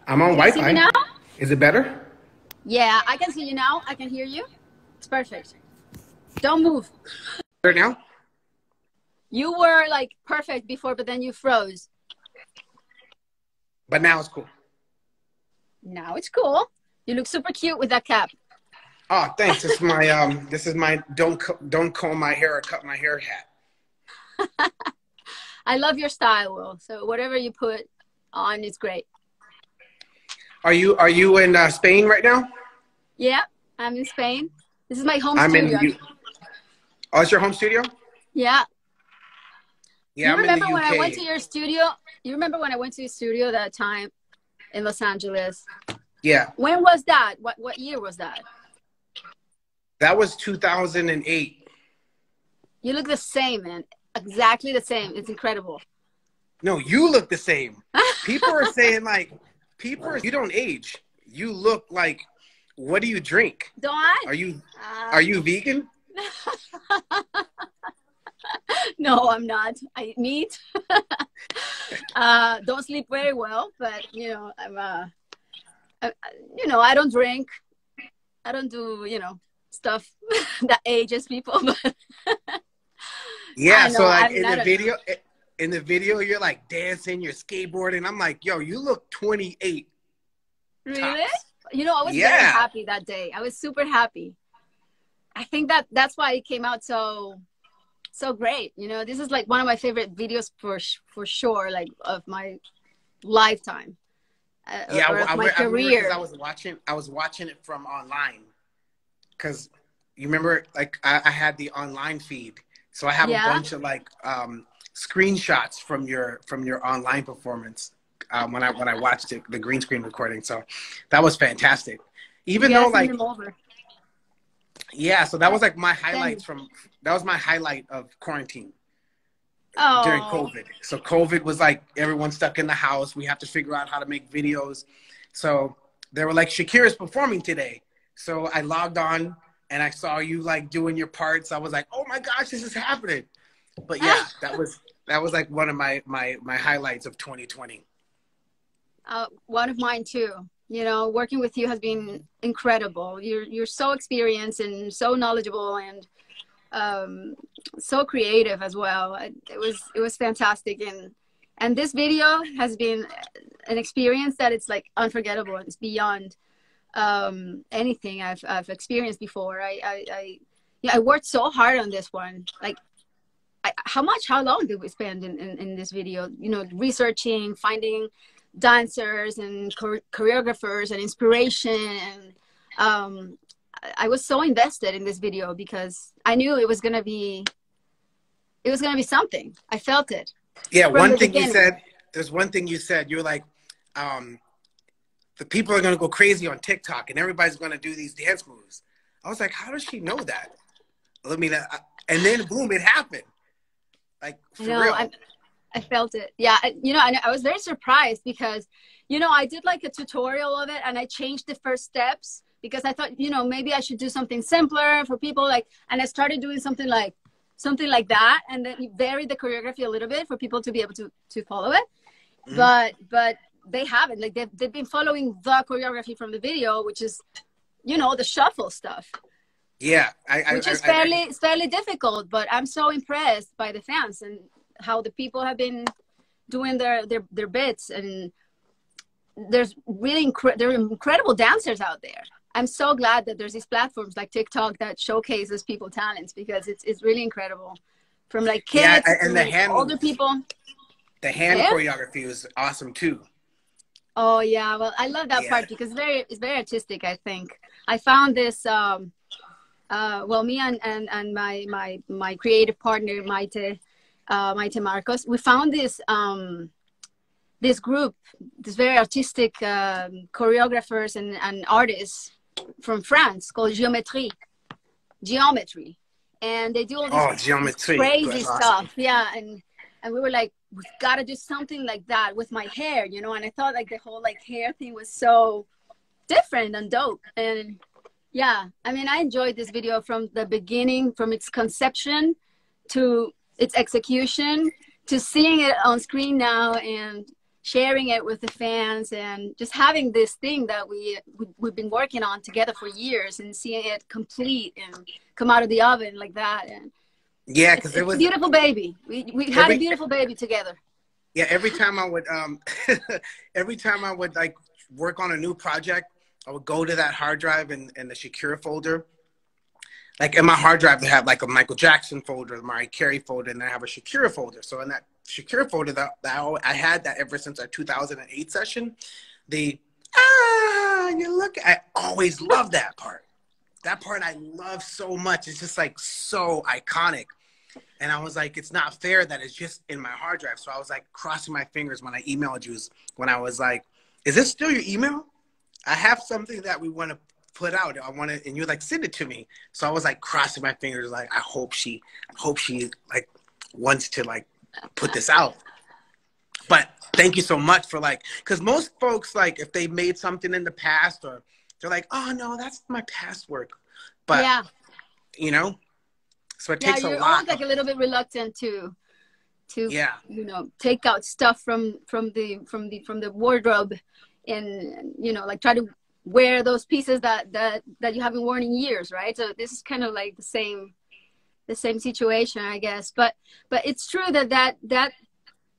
I'm on Can you see me Wi-Fi. now? Is it better? Yeah, I can see you now. I can hear you. It's perfect. Don't move. Better now? You were like perfect before, but then you froze. But now it's cool. Now it's cool. You look super cute with that cap. Oh, thanks. This is my don't comb my hair or cut my hair hat. I love your style, Will. So whatever you put on is great. Are you in Spain right now? Yeah, I'm in Spain. This is my home I'm in studio. Oh, it's your home studio? Yeah. Yeah, You I'm in the remember when I went to UK. your studio? You remember when I went to your studio that time in Los Angeles? Yeah. When was that? What year was that? That was 2008. You look the same, man. Exactly the same. It's incredible. No, you look the same. People are saying you don't age. You look like, what do you drink? Don't I? Are you vegan? No, I'm not. I eat meat. Don't sleep very well, but I don't drink. I don't do, stuff that ages people. But Yeah, I so know like I'm not. in the video you're like dancing, you're skateboarding. I'm like, yo, you look 28 Really? tops. I was very Yeah. happy that day. I was super happy. I think that's why it came out so great. This is like one of my favorite videos for sure, like of my lifetime, Yeah, or of my I remember because career. I was watching it from online. Because you remember, like I had the online feed, so I have a Yeah. bunch of like screenshots from your online performance when I watched it, the green screen recording. So that was fantastic. You Even though gotta send like them over. yeah, so that was like my Send. highlights that was my highlight of quarantine during Oh, COVID. So COVID was like everyone stuck in the house. We have to figure out how to make videos. So they were like, Shakira's performing today. So I logged on and I saw you like doing your parts. I was like, oh my gosh, this is happening. But yeah, that was like one of my highlights of 2020. one of mine too. Working with you has been incredible. You're so experienced and so knowledgeable and so creative as well. It was fantastic, and this video has been an experience that it's like unforgettable. It's beyond anything I've experienced before. I worked so hard on this one. Like, how long did we spend in this video? Researching, finding dancers and choreographers and inspiration, and I was so invested in this video because I knew it was gonna be something. I felt it Yeah, from one the thing you beginning. said, there's one thing you said, you're like, the people are going to go crazy on TikTok and everybody's going to do these dance moves. I was like, how does she know that? I mean, and then boom, it happened. Like, for real. I felt it. Yeah. I was very surprised because, I did like a tutorial of it and I changed the first steps because I thought, maybe I should do something simpler for people, and I started doing something like that. And then you varied the choreography a little bit for people to be able to follow it. Mm-hmm. But they haven't, like they've been following the choreography from the video, which is, the shuffle stuff. Yeah. Which is fairly difficult, but I'm so impressed by the fans and how the people have been doing their bits, and there's really there are incredible dancers out there. I'm so glad that there's these platforms like TikTok that showcases people talents because it's really incredible, from like Yeah, kids and the to hand older moves. people. The hand Yeah. choreography was awesome too. Oh yeah, well I love that Yeah. part because it's very artistic. I think I found this. Me and my creative partner Maite Marcos, we found this group, this very artistic choreographers and artists from France called Geometry, and they do all Oh, this geometry. crazy That's awesome. stuff. Yeah, and we were like, we've got to do something like that with my hair, and I thought like the whole like hair thing was so different and dope. And yeah, I mean, I enjoyed this video from the beginning, from its conception to its execution to seeing it on screen now and sharing it with the fans, and just having this thing that we've been working on together for years, and seeing it complete and come out of the oven like that. And yeah, because it's a beautiful baby. We had a beautiful baby together. Yeah, every time I would every time I would like work on a new project, I would go to that hard drive in the Shakira folder. Like in my hard drive, they have like a Michael Jackson folder, a Mariah Carey folder, and then I have a Shakira folder. So in that Shakira folder, I had that ever since our 2008 session. The you look, I always loved that part. That part I love so much. It's just like so iconic. And I was like, it's not fair that it's just in my hard drive. So I was like crossing my fingers when I emailed you, when I was like, is this still your email? I have something that we want to put out. I want to, and you're like, send it to me. So I was like crossing my fingers, like, I hope she like wants to like put this out. But thank you so much for like, because most folks, like if they made something in the past, or they're like, oh no, that's my past work. But yeah, you know, so it takes a lot. You're always like a little bit reluctant to you know, take out stuff from the wardrobe, and you know, like try to wear those pieces that you haven't worn in years, right? So this is kind of like the same situation, I guess. But it's true that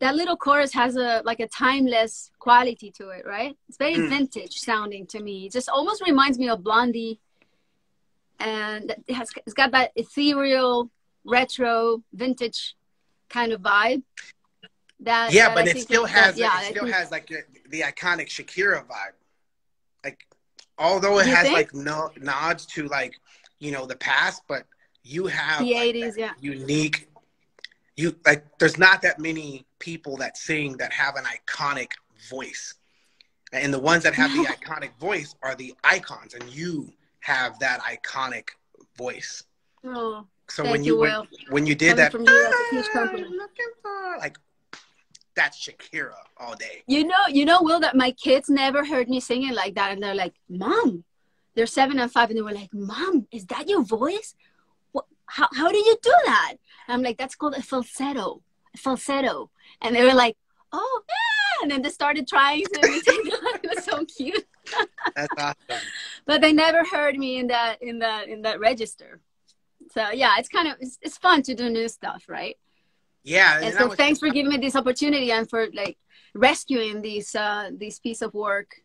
little chorus has a timeless quality to it, right? It's very vintage sounding to me. It just almost reminds me of Blondie, and it's got that ethereal, retro, vintage kind of vibe. But it still has like the iconic Shakira vibe. Like, although it has like no nods to like, you know, the past, but you have the like 80s, unique. You like, there's not that many people that sing that have an iconic voice, and the ones that have the iconic voice are the icons, and you have that iconic voice. Oh, so when you did that, from you, that's a huge compliment. Looking for, like, that's Shakira all day. You know, Will, that my kids never heard me singing like that, and they're like, Mom, they're 7 and 5, and they were like, Mom, is that your voice? How do you do that? And I'm like, that's called a falsetto. And they were like, oh, yeah. And then they started trying to imitate that. It was so cute. That's awesome. But they never heard me in that register. So yeah, it's fun to do new stuff, right? Yeah. And so thanks for giving me this opportunity, and for like rescuing this piece of work.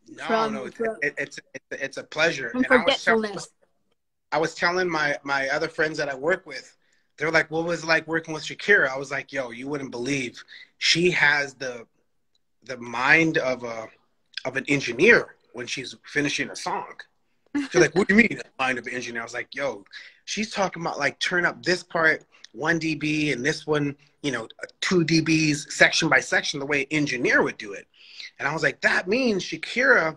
No, it's a pleasure. From forgetfulness. I was telling my other friends that I work with, they're like, what was it like working with Shakira? I was like, yo, you wouldn't believe. She has the mind of an engineer when she's finishing a song. She's like, what do you mean, the mind of an engineer? I was like, yo, she's talking about like turn up this part 1 dB and this one, you know, 2 dBs section by section, the way an engineer would do it. And I was like, that means Shakira,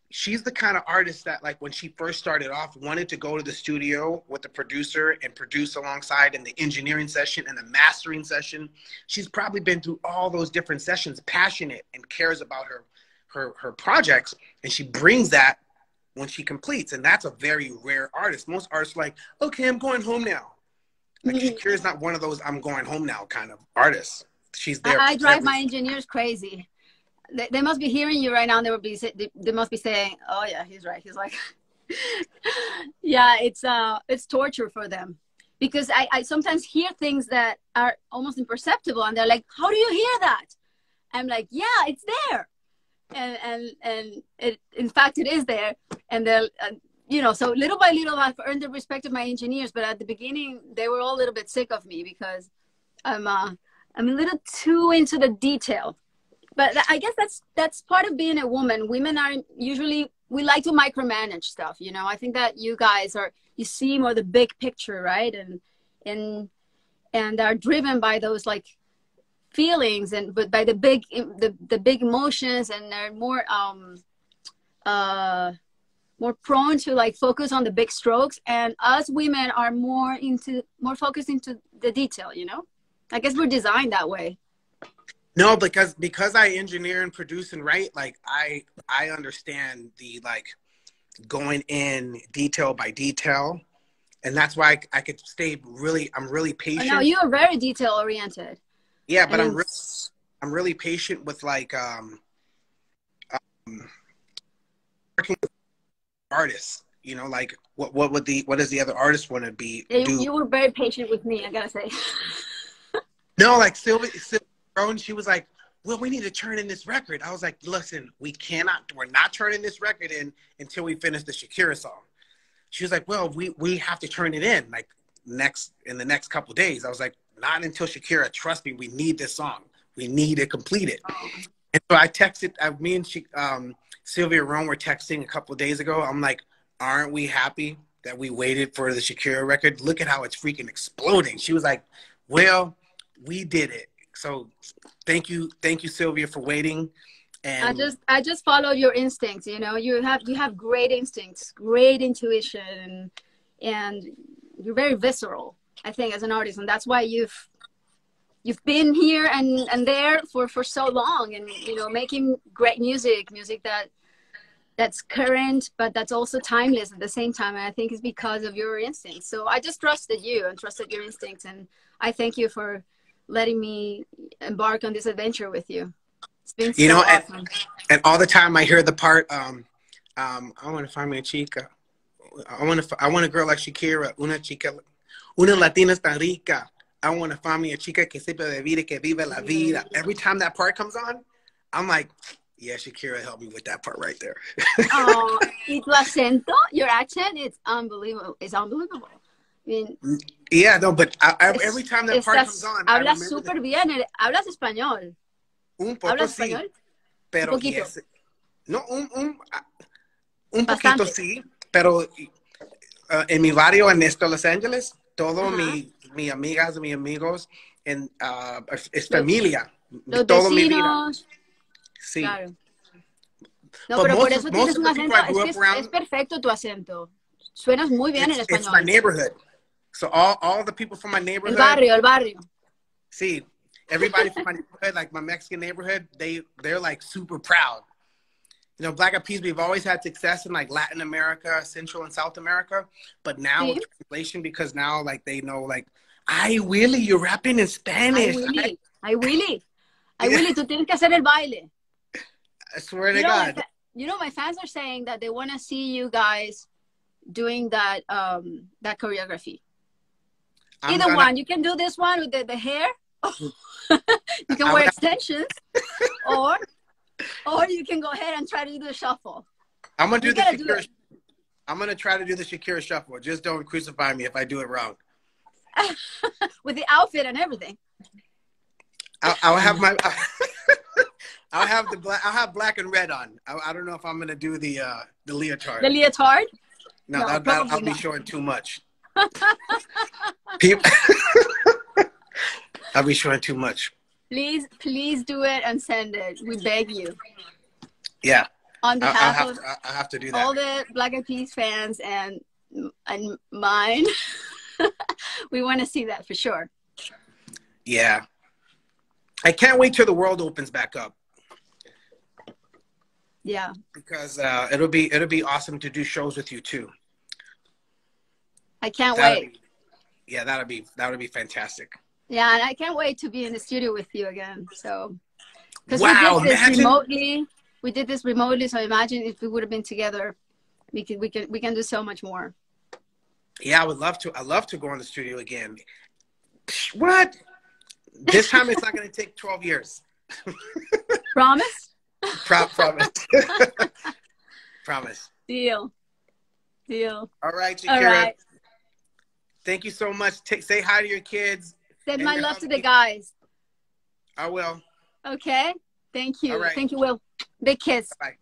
she's the kind of artist that, like, when she first started off, wanted to go to the studio with the producer and produce alongside in the engineering session and the mastering session. She's probably been through all those different sessions, passionate and cares about her projects. And she brings that when she completes. And that's a very rare artist. Most artists are like, okay, I'm going home now. Like, Shakira's not one of those I'm going home now kind of artists. She's there. I drive my engineers crazy. They must be hearing you right now, and they must be saying, "Oh yeah, he's right." He's like, "Yeah, it's torture for them," because I sometimes hear things that are almost imperceptible, and they're like, "How do you hear that?" I'm like, "Yeah, it's there," and it, in fact, it is there, and they'll. You know, so little by little, I've earned the respect of my engineers. But at the beginning, they were all a little bit sick of me because I'm a little too into the detail. But I guess that's part of being a woman. Women are usually, we like to micromanage stuff. You know, I think that you guys you see more the big picture, right? And are driven by those like feelings, but by the big emotions, and they're more prone to like focus on the big strokes, and us women are more focused into the detail, you know. I guess we're designed that way. No, because I engineer and produce and write, like I understand the like going in detail by detail, and that's why I could stay I'm really patient. No, you are very detail oriented. Yeah, but I'm really patient with like working with artists. You know, like what does the other artist want to do? You were very patient with me, I gotta say. No, like Sylvia, she was like, well, we need to turn in this record. I was like, listen, we're not turning this record in until we finish the Shakira song. She was like, well, we have to turn it in like in the next couple of days. I was like, not until Shakira. Trust me, we need this song. We need to complete it. And so I texted, me and Sylvia Rome were texting a couple of days ago. I'm like, aren't we happy that we waited for the Shakira record? Look at how it's freaking exploding. She was like, well, we did it. So thank you, Sylvia, for waiting. And I just followed your instincts. You know, you have great instincts, great intuition, and you're very visceral, I think, as an artist, and that's why you've been here and there for so long, and you know, making great music that's current, but that's also timeless at the same time. And I think it's because of your instincts. So I just trusted you and trusted your instincts, and I thank you for letting me embark on this adventure with you. It's been so awesome. And all the time I hear the part, I want to find me a chica. I want a girl like Shakira, una latina tan rica. I want to find me a chica que sepa vivir, que vive la vida. Every time that part comes on, I'm like, yeah, Shakira helped me with that part right there. Oh, y tu acento, your accent, it's unbelievable. It's unbelievable. I mean, yeah, no, but every time that part comes on, hablas súper bien. Hablas español. Un poco ¿Hablas sí, español? pero un poquito. Yes, no, un poquito sí, pero en mi barrio en Los Ángeles, todo mis amigas, mis amigos, es familia. Los todo vecinos. Mi vida. Sí. Claro. No, pero por eso tienes un acento. Es perfecto tu acento. Suenas muy bien en español. It's my neighborhood. So all the people from my neighborhood. El barrio. See, everybody from my neighborhood, like my Mexican neighborhood, they're like super proud. You know, Black Eyed Peas, we've always had success in like Latin America, Central and South America, but now with translation, because now like they know like, ay, Willy, you're rapping in Spanish. Ay, Willy, tú tienes que hacer el baile. I swear to God. You know, my fans are saying that they want to see you guys doing that choreography. Either one, you can do this one with the hair. You can wear extensions, or you can go ahead and try to do the shuffle. I'm gonna do the Shakira. I'm gonna try to do the Shakira shuffle. Just don't crucify me if I do it wrong. With the outfit and everything. I'll have my. I'll have black and red on. I don't know if I'm gonna do the leotard. The leotard? No, I'll be showing too much. I'll be showing too much. Please do it and send it. We beg you. Yeah. On behalf of I'll have to do that. All the Black Eyed Peas fans and mine, we want to see that for sure. Yeah. I can't wait till the world opens back up. Yeah. Because it'll be awesome to do shows with you too. I can't wait. Yeah, that'll be fantastic. Yeah, and I can't wait to be in the studio with you again. So, because we did this remotely. So imagine if we would have been together, we can do so much more. Yeah, I would love to. I love to go in the studio again. What? This time it's not going to take 12 years. Promise? Promise. Promise. Deal. All right, Shakira. All right. Thank you so much. Say hi to your kids. Send my love to the guys. I will. Okay. Thank you. All right. Thank you, Will. Big kiss. Bye.